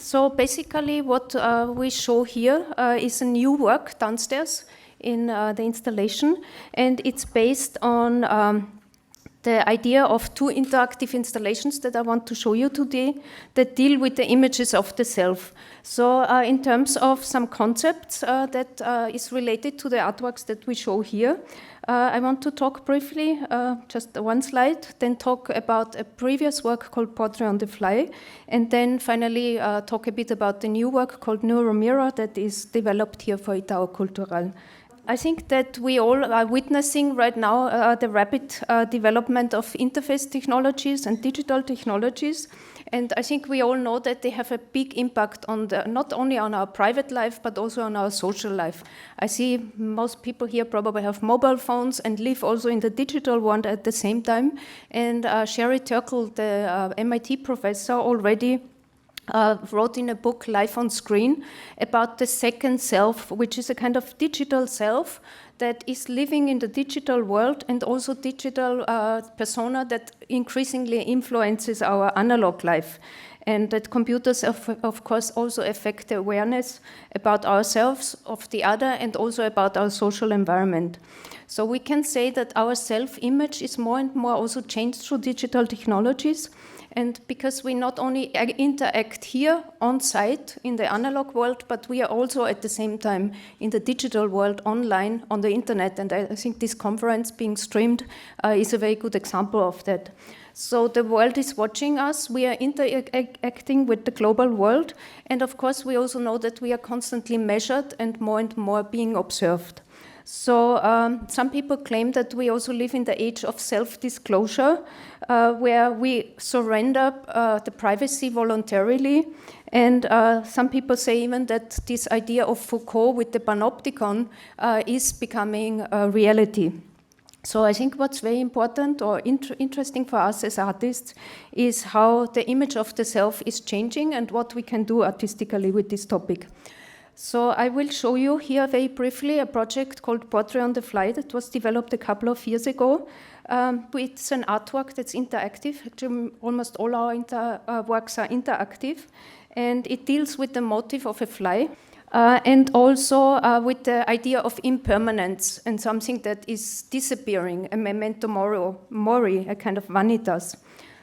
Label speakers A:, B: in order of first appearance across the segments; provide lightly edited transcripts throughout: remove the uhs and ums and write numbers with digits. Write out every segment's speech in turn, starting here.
A: So basically what we show here is a new work downstairs in the installation, and it's based on the idea of two interactive installations that I want to show you today that deal with the images of the self. So in terms of some concepts that is related to the artworks that we show here, I want to talk briefly, just one slide, then talk about a previous work called Portrait on the Fly, and then finally talk a bit about the new work called Neuromirror that is developed here for Itaú Cultural. I think that we all are witnessing right now the rapid development of interface technologies and digital technologies. And I think we all know that they have a big impact on not only on our private life, but also on our social life. I see most people here probably have mobile phones and live also in the digital world at the same time. And Sherry Turkle, the MIT professor, already wrote in a book, Life on Screen, about the second self, which is a kind of digital self that is living in the digital world and also digital persona that increasingly influences our analog life. And that computers, of course, also affect the awareness about ourselves, of the other, and also about our social environment. So we can say that our self-image is more and more also changed through digital technologies. And because we not only interact here on site in the analog world, but we are also at the same time in the digital world online on the internet. And I think this conference being streamed is a very good example of that. So the world is watching us, we are interacting with the global world. And of course, we also know that we are constantly measured and more being observed. So some people claim that we also live in the age of self-disclosure, where we surrender the privacy voluntarily. And some people say even that this idea of Foucault with the panopticon is becoming a reality. So I think what's very important or interesting for us as artists is how the image of the self is changing and what we can do artistically with this topic. So I will show you here very briefly a project called Portrait on the Fly that was developed a couple of years ago. It's an artwork that's interactive. Actually, almost all our works are interactive. And it deals with the motif of a fly and also with the idea of impermanence and something that is disappearing, a memento mori, a kind of vanitas.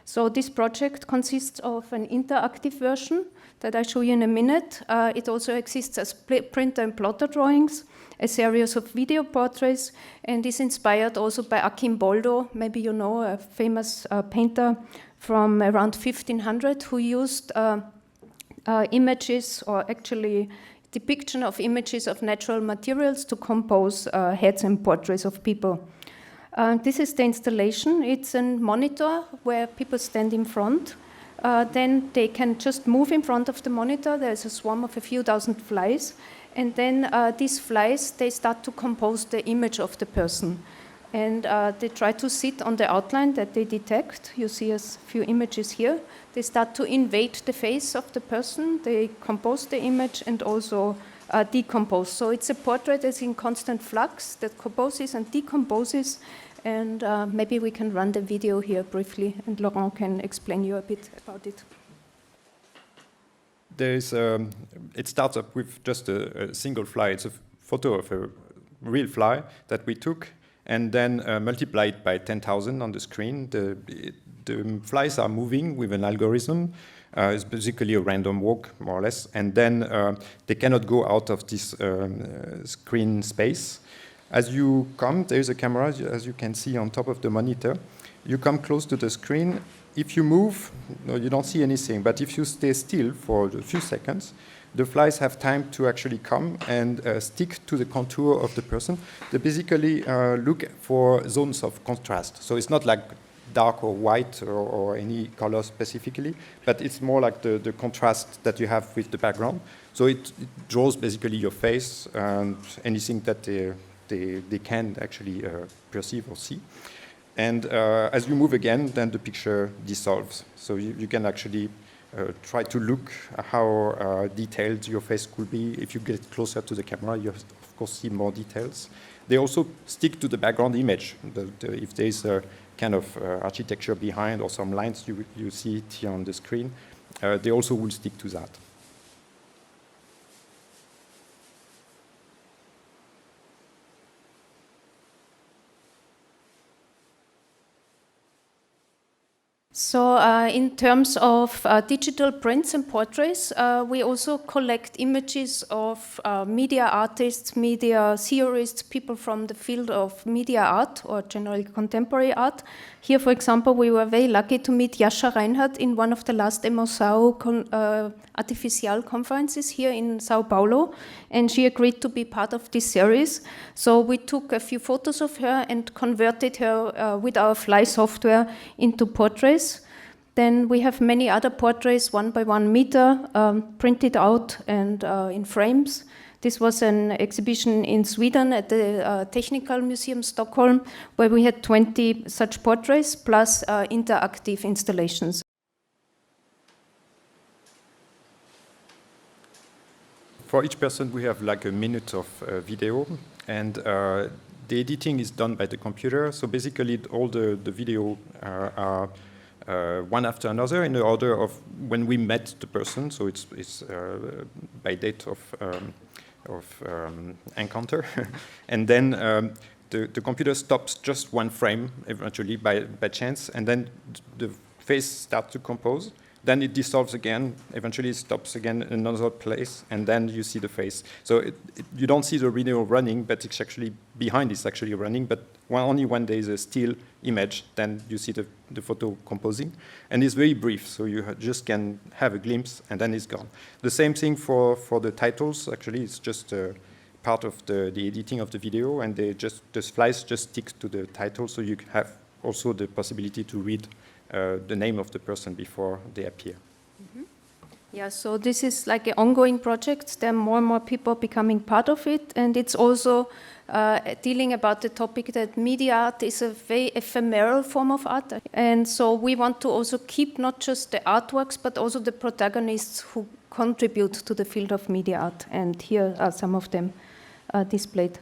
A: So this project consists of an interactive version that I show you in a minute. It also exists as printer and plotter drawings, a series of video portraits, and is inspired also by Arcimboldo, maybe you know, a famous painter from around 1500 who used images, or actually depiction of images of natural materials to compose heads and portraits of people. This is the installation. It's a monitor where people stand in front. Then they can just move in front of the monitor. There's a swarm of a few dozen flies. And then these flies, they start to compose the image of the person. And they try to sit on the outline that they detect. You see a few images here. They start to invade the face of the person. They compose the image and also decompose. So it's a portrait that's in constant flux that composes and decomposes. And maybe we can run the video here briefly, and Laurent can explain you a bit about it.
B: It starts up with just a single fly. It's a photo of a real fly that we took and then multiplied by 10,000 on the screen. The flies are moving with an algorithm. It's basically a random walk, more or less. And then they cannot go out of this screen space. As you come, there's a camera, as you can see on top of the monitor. You come close to the screen. If you move, no, you don't see anything. But if you stay still for a few seconds, the flies have time to actually come and stick to the contour of the person. They basically look for zones of contrast. So it's not like dark or white or any color specifically, but it's more like the contrast that you have with the background. So it draws basically your face and anything that they can actually perceive or see. And as you move again, then the picture dissolves. So you can actually try to look at how detailed your face could be. If you get closer to the camera, you of course see more details. They also stick to the background image. If there's a kind of architecture behind or some lines, you see it here on the screen, they also will stick to that.
A: So in terms of digital prints and portraits, we also collect images of media artists, media theorists, people from the field of media art or generally contemporary art. Here, for example, we were very lucky to meet Jascha Reinhardt in one of the last Emoção Artificial conferences here in Sao Paulo, and she agreed to be part of this series. So we took a few photos of her and converted her with our Fly software into portraits. Then we have many other portraits, 1 by 1 meter, printed out and in frames. This was an exhibition in Sweden at the Technical Museum Stockholm, where we had 20 such portraits plus interactive installations.
B: For each person, we have like a minute of video, and the editing is done by the computer. So basically, all the video are one after another in the order of when we met the person. So it's by date of encounter, and then the computer stops just one frame eventually by chance, and then the face starts to compose. Then it dissolves again, eventually it stops again in another place, and then you see the face. So you don't see the video running, but it's actually behind it's actually running, but only when there is a still image, then you see the photo composing. And it's very brief, so you just can have a glimpse, and then it's gone. The same thing for the titles, actually, it's just part of the editing of the video, and the slides just stick to the title, so you have also the possibility to read the name of the person before they appear.
A: Mm-hmm. Yeah, so this is like an ongoing project. There are more and more people becoming part of it, and it's also dealing about the topic that media art is a very ephemeral form of art. And so we want to also keep not just the artworks, but also the protagonists who contribute to the field of media art. And here are some of them displayed.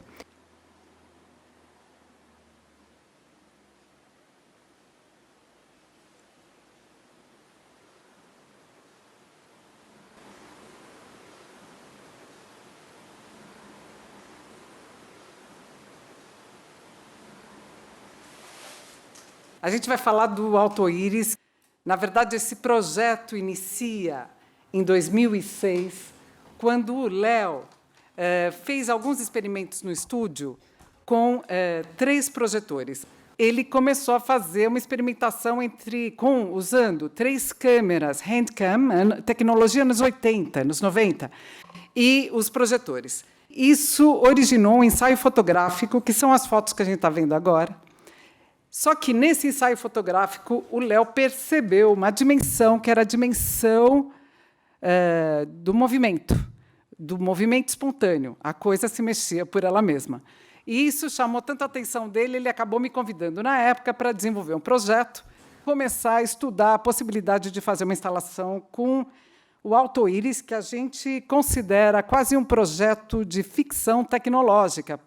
C: A gente vai falar do Alto-Íris. Na verdade, esse projeto inicia em 2006, quando o Léo fez alguns experimentos no estúdio com 3 projetores. Ele começou a fazer uma experimentação usando 3 câmeras, handcam, tecnologia nos 80, nos 90, e os projetores. Isso originou um ensaio fotográfico, que são as fotos que a gente está vendo agora. Só que, nesse ensaio fotográfico, o Léo percebeu uma dimensão, que era a dimensão do movimento espontâneo. A coisa se mexia por ela mesma. E isso chamou tanta atenção dele, ele acabou me convidando, na época, para desenvolver um projeto, começar a estudar a possibilidade de fazer uma instalação com o Alto-Íris, que a gente considera quase um projeto de ficção tecnológica.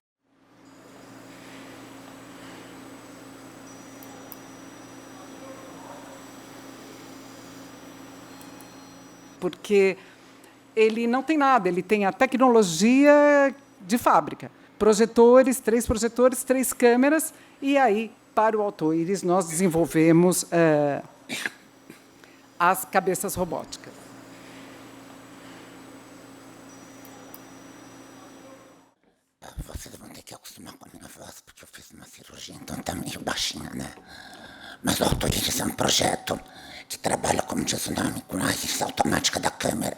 C: Porque ele não tem nada, ele tem a tecnologia de fábrica. Projetores, 3 projetores, 3 câmeras, e aí, para o Alto-Íris, nós desenvolvemos as cabeças robóticas.
D: Vocês vão ter que acostumar com a minha voz, porque eu fiz uma cirurgia, então está meio baixinha, né? Mas o Alto-Íris é um projeto que trabalha, como diz o nome, com a assistência automática da câmera.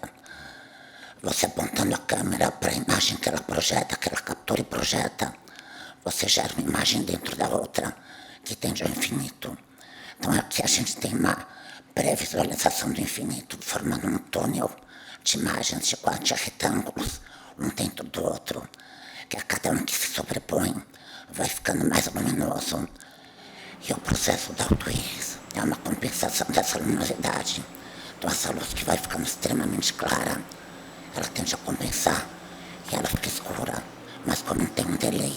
D: Você apontando a câmera para a imagem que ela projeta, que ela captura e projeta, você gera uma imagem dentro da outra, que tende ao infinito. Então, aqui a gente tem uma pré-visualização do infinito, formando um túnel de imagens de 4 retângulos, um dentro do outro, que a cada um que se sobrepõe vai ficando mais luminoso. E o processo do Alto-Íris é uma compensação dessa luminosidade. Então, essa luz que vai ficando extremamente clara, ela tende a compensar e ela fica escura. Mas como tem um delay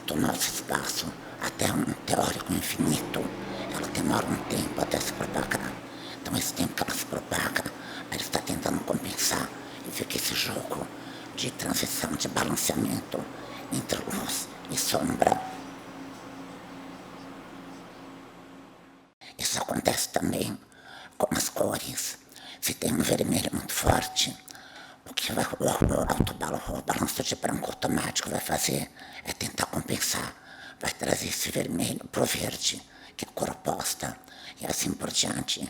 D: do nosso espaço até um teórico infinito, ela demora um tempo até se propagar. Então, esse tempo que ela se propaga, ela está tentando compensar e fica esse jogo de transição, de balanceamento entre luz e sombra. Isso acontece também com as cores. Se tem um vermelho muito forte, o que o balanço de branco automático vai fazer é tentar compensar, vai trazer esse vermelho para o verde, que é a cor oposta, e assim por diante.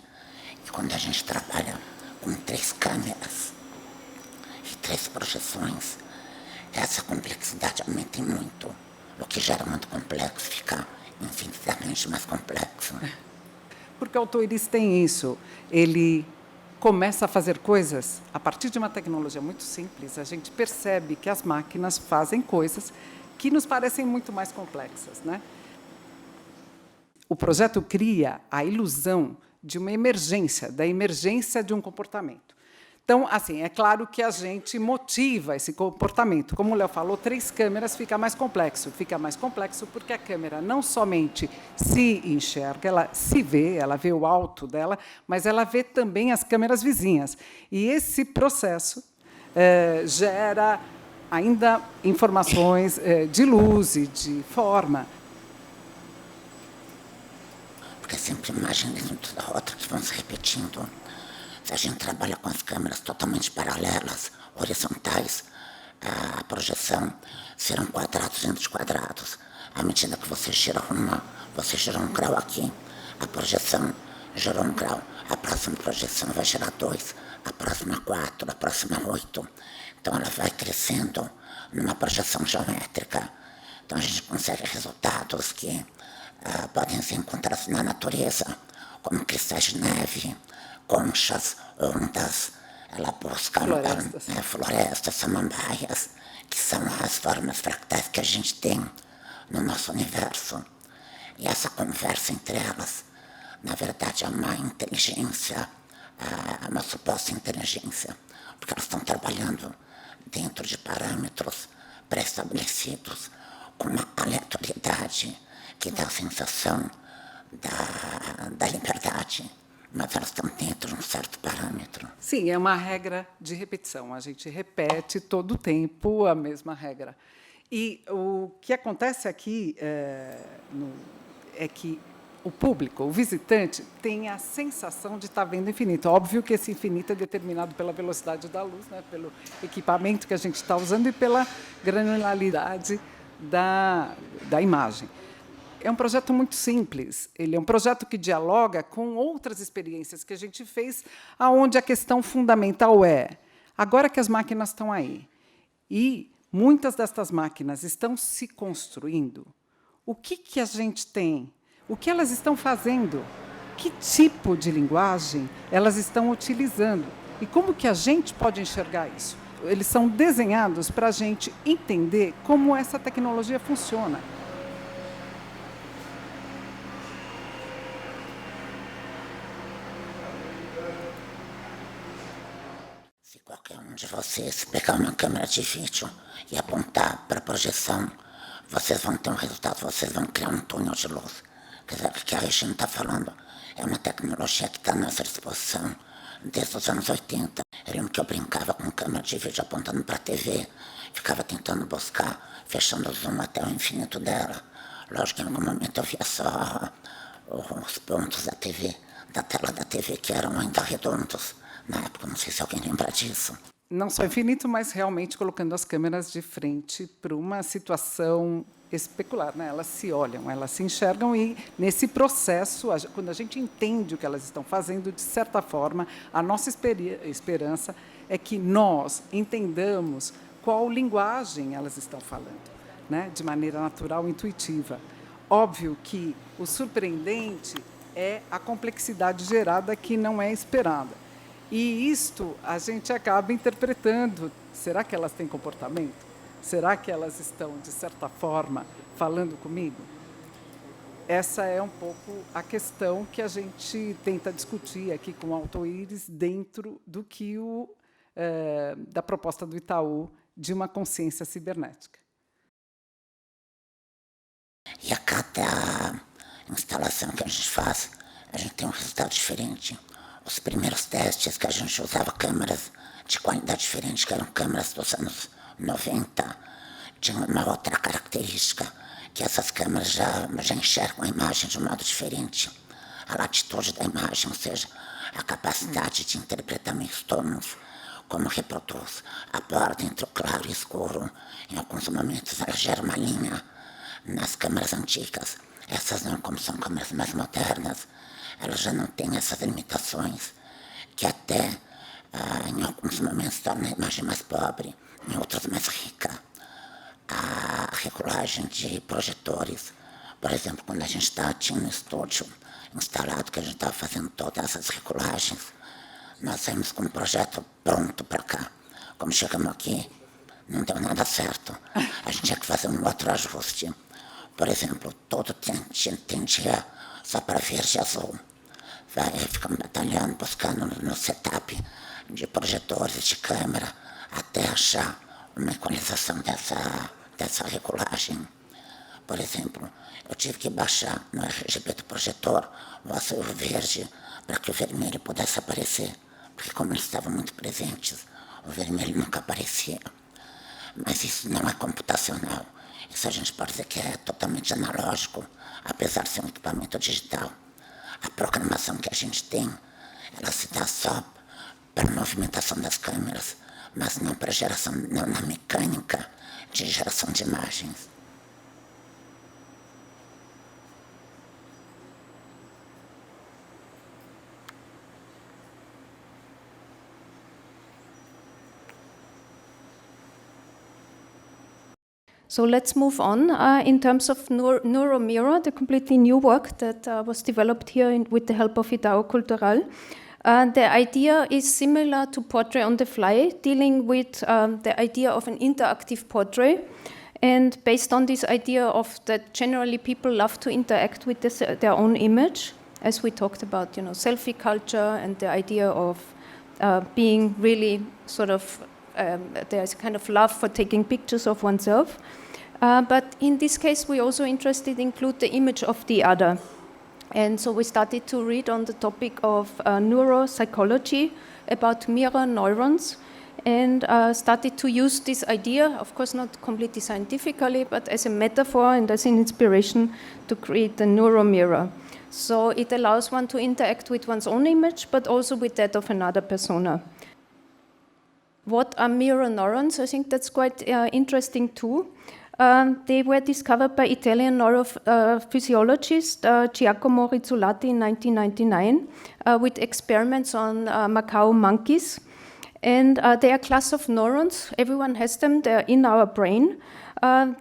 D: E quando a gente trabalha com 3 câmeras e 3 projeções, essa complexidade aumenta muito. O que gera muito complexo fica infinitamente mais complexo.
C: Porque o Auto-Íris tem isso, ele começa a fazer coisas a partir de uma tecnologia muito simples. A gente percebe que as máquinas fazem coisas que nos parecem muito mais complexas, né? O projeto cria a ilusão de uma emergência, da emergência de um comportamento. Então, assim, é claro que a gente motiva esse comportamento. Como o Léo falou, 3 câmeras fica mais complexo. Fica mais complexo porque a câmera não somente se enxerga, ela se vê, ela vê o alto dela, mas ela vê também as câmeras vizinhas. E esse processo gera ainda informações de luz e de forma.
D: Porque é sempre imagens dentro da outra que vão se repetindo. Se a gente trabalha com as câmeras totalmente paralelas, horizontais, a projeção serão quadrados dentro de quadrados. À medida que você gira uma, você gira 1 grau aqui, a projeção girou 1 grau, a próxima projeção vai girar 2, a próxima 4, a próxima 8. Então ela vai crescendo numa projeção geométrica. Então a gente consegue resultados que podem ser encontrados na natureza, como cristais de neve, conchas, ondas. Ela busca florestas, samambaias, que são as formas fractais que a gente tem no nosso universo. E essa conversa entre elas, na verdade, é uma inteligência, uma suposta inteligência, porque elas estão trabalhando dentro de parâmetros pré-estabelecidos, com uma aleatoriedade que dá a sensação da liberdade, mas elas estão dentro de um certo parâmetro.
C: Sim, é uma regra de repetição. A gente repete todo o tempo a mesma regra. E o que acontece aqui é que o público, o visitante, tem a sensação de estar vendo infinito. Óbvio que esse infinito é determinado pela velocidade da luz, né, pelo equipamento que a gente está usando e pela granularidade da imagem. É um projeto muito simples. Ele é um projeto que dialoga com outras experiências que a gente fez, onde a questão fundamental é, agora que as máquinas estão aí, e muitas destas máquinas estão se construindo, o que a gente tem? O que elas estão fazendo? Que tipo de linguagem elas estão utilizando? E como que a gente pode enxergar isso? Eles são desenhados para a gente entender como essa tecnologia funciona.
D: Se qualquer um de vocês pegar uma câmera de vídeo e apontar para a projeção, vocês vão ter um resultado, vocês vão criar um túnel de luz. Quer dizer, o que a Regina está falando é uma tecnologia que está à nossa disposição desde os anos 80. Eu lembro que eu brincava com câmera de vídeo apontando para a TV, ficava tentando buscar, fechando o zoom até o infinito dela. Lógico que em algum momento eu via só os pontos da TV, da tela da TV, que eram ainda redondos. Na época, não sei se alguém lembra disso.
C: Não só infinito, mas realmente colocando as câmeras de frente para uma situação especular, né? Elas se olham, elas se enxergam e, nesse processo, quando a gente entende o que elas estão fazendo, de certa forma, a nossa esperança é que nós entendamos qual linguagem elas estão falando, né? De maneira natural, intuitiva. Óbvio que o surpreendente é a complexidade gerada que não é esperada. E isto a gente acaba interpretando. Será que elas têm comportamento? Será que elas estão, de certa forma, falando comigo? Essa é um pouco a questão que a gente tenta discutir aqui com o Auto-Íris dentro do que da proposta do Itaú de uma consciência cibernética.
D: E a cada instalação que a gente faz, a gente tem um resultado diferente. Os primeiros testes que a gente usava câmeras de qualidade diferente, que eram câmeras dos anos 90, tinham uma outra característica, que essas câmeras já enxergam a imagem de um modo diferente. a latitude da imagem, ou seja, a capacidade de interpretar meus tons, como reproduz a borda entre o claro e o escuro. Em alguns momentos ela gera uma linha. Nas câmeras antigas, essas não, como são câmeras mais modernas, elas já não têm essas limitações, que até em alguns momentos torna a imagem mais pobre, em outros mais rica. A regulagem de projetores, por exemplo, quando a gente tinha no estúdio instalado, que a gente estava fazendo todas essas regulagens, nós saímos com um projeto pronto para cá. Como chegamos aqui, não deu nada certo. A gente tinha que fazer um outro ajuste. Por exemplo, todo tendia só para verde e azul. Ficamos batalhando, buscando no setup de projetores, de câmera, até achar uma equalização dessa regulagem. Por exemplo, eu tive que baixar no RGB do projetor o azul e o verde para que o vermelho pudesse aparecer, porque como eles estavam muito presentes, o vermelho nunca aparecia. Mas isso não é computacional, isso a gente pode dizer que é totalmente analógico, apesar de ser um equipamento digital. A programação que a gente tem, ela se dá só para a movimentação das câmeras, mas não para geração, não na mecânica de geração de imagens.
A: So let's move on in terms of NeuroMirror, the completely new work that was developed here with the help of Idao Cultural. The idea is similar to Portrait on the Fly, dealing with the idea of an interactive portrait. And based on this idea of that generally people love to interact with their own image, as we talked about, selfie culture and the idea of being really sort of there's a kind of love for taking pictures of oneself. But in this case, we also interested in include the image of the other. And so we started to read on the topic of neuropsychology about mirror neurons and started to use this idea, of course not completely scientifically, but as a metaphor and as an inspiration to create the neuromirror. So it allows one to interact with one's own image, but also with that of another persona. What are mirror neurons? I think that's quite interesting too. They were discovered by Italian neurophysiologist Giacomo Rizzolatti in 1999 with experiments on macaque monkeys. And they are a class of neurons. Everyone has them. They're in our brain.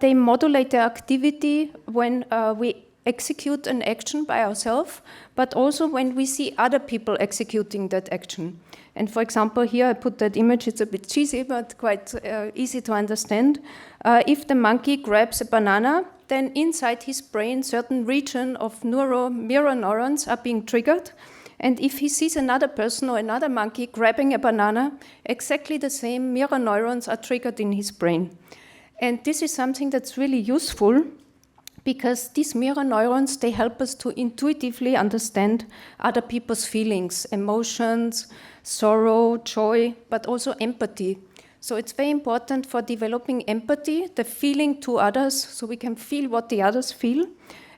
A: They modulate their activity when we execute an action by ourselves, but also when we see other people executing that action. And for example, here I put that image, it's a bit cheesy, but quite easy to understand. If the monkey grabs a banana, then inside his brain, certain region of mirror neurons are being triggered. And if he sees another person or another monkey grabbing a banana, exactly the same mirror neurons are triggered in his brain. And this is something that's really useful because these mirror neurons, they help us to intuitively understand other people's feelings, emotions, sorrow, joy, but also empathy. So it's very important for developing empathy, the feeling to others, so we can feel what the others feel.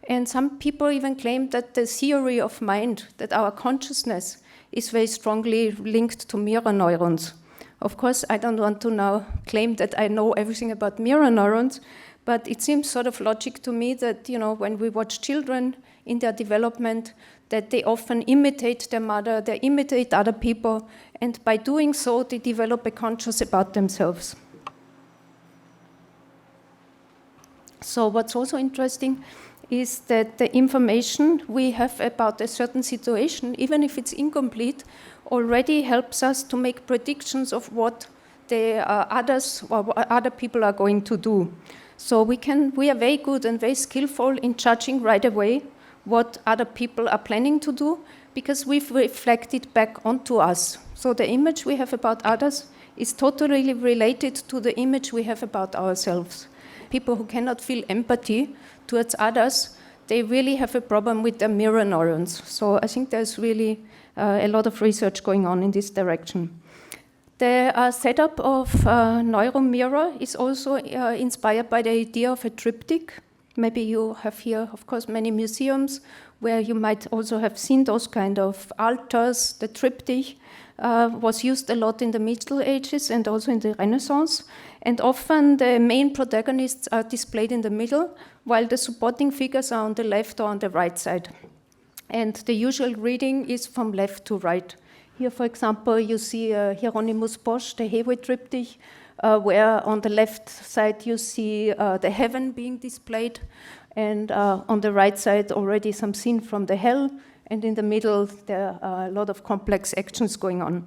A: And some people even claim that the theory of mind, that our consciousness is very strongly linked to mirror neurons. Of course, I don't want to now claim that I know everything about mirror neurons, but it seems sort of logic to me that, when we watch children in their development, that they often imitate their mother, they imitate other people, and by doing so, they develop a conscious about themselves. So what's also interesting is that the information we have about a certain situation, even if it's incomplete, already helps us to make predictions of what the others or other people are going to do. So we are very good and very skillful in judging right away what other people are planning to do because we've reflected back onto us. So the image we have about others is totally related to the image we have about ourselves. People who cannot feel empathy towards others, they really have a problem with their mirror neurons. So I think there's really a lot of research going on in this direction. The setup of NeuroMirror is also inspired by the idea of a triptych. maybe you have here, of course, many museums where you might also have seen those kind of altars. The triptych was used a lot in the Middle Ages and also in the Renaissance. And often the main protagonists are displayed in the middle, while the supporting figures are on the left or on the right side. And the usual reading is from left to right. Here, for example, you see Hieronymus Bosch, the Hewe triptych, where on the left side you see the heaven being displayed, and on the right side already some scene from the hell, and in the middle there are a lot of complex actions going on.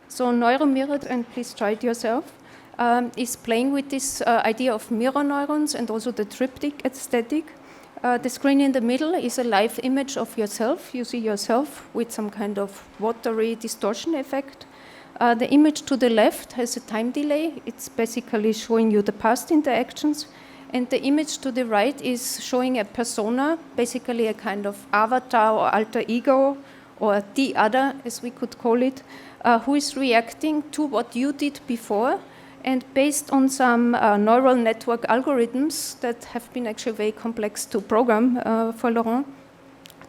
A: So Neuromirror, and please try it yourself, is playing with this idea of mirror neurons and also the triptych aesthetic. The screen in the middle is a live image of yourself. You see yourself with some kind of watery distortion effect. The image to the left has a time delay. It's basically showing you the past interactions. And the image to the right is showing a persona, basically a kind of avatar or alter ego, or the other, as we could call it, who is reacting to what you did before. And based on some neural network algorithms that have been actually very complex to program for Laurent,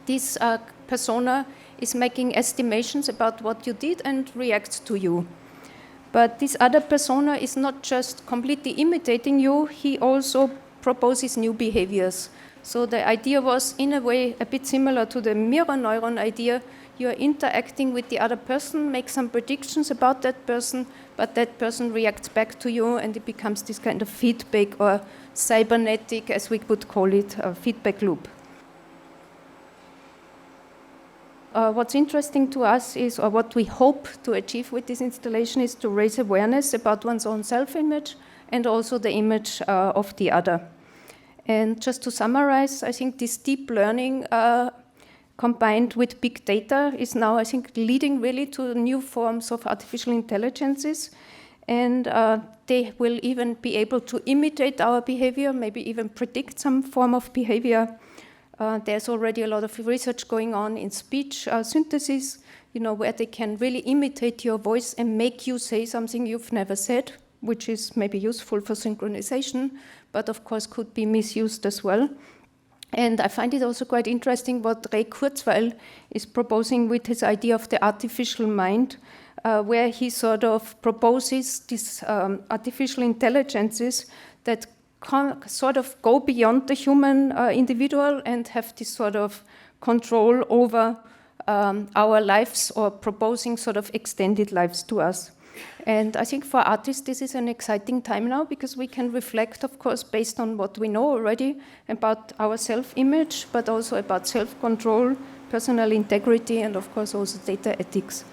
A: this persona is making estimations about what you did and reacts to you. But this other persona is not just completely imitating you, he also proposes new behaviors. So the idea was, in a way, a bit similar to the mirror neuron idea. You are interacting with the other person, make some predictions about that person, but that person reacts back to you, and it becomes this kind of feedback, or cybernetic, as we would call it, a feedback loop. What's interesting to us is, or what we hope to achieve with this installation, is to raise awareness about one's own self-image and also the image of the other. And just to summarize, I think this deep learning combined with big data is now, I think, leading really to new forms of artificial intelligences. And they will even be able to imitate our behavior, maybe even predict some form of behavior. There's already a lot of research going on in speech synthesis, where they can really imitate your voice and make you say something you've never said, which is maybe useful for synchronization, but of course could be misused as well. And I find it also quite interesting what Ray Kurzweil is proposing with his idea of the artificial mind, where he sort of proposes these artificial intelligences that sort of go beyond the human individual and have this sort of control over our lives, or proposing sort of extended lives to us. And I think for artists this is an exciting time now, because we can reflect, of course, based on what we know already about our self-image, but also about self-control, personal integrity, and of course also data ethics.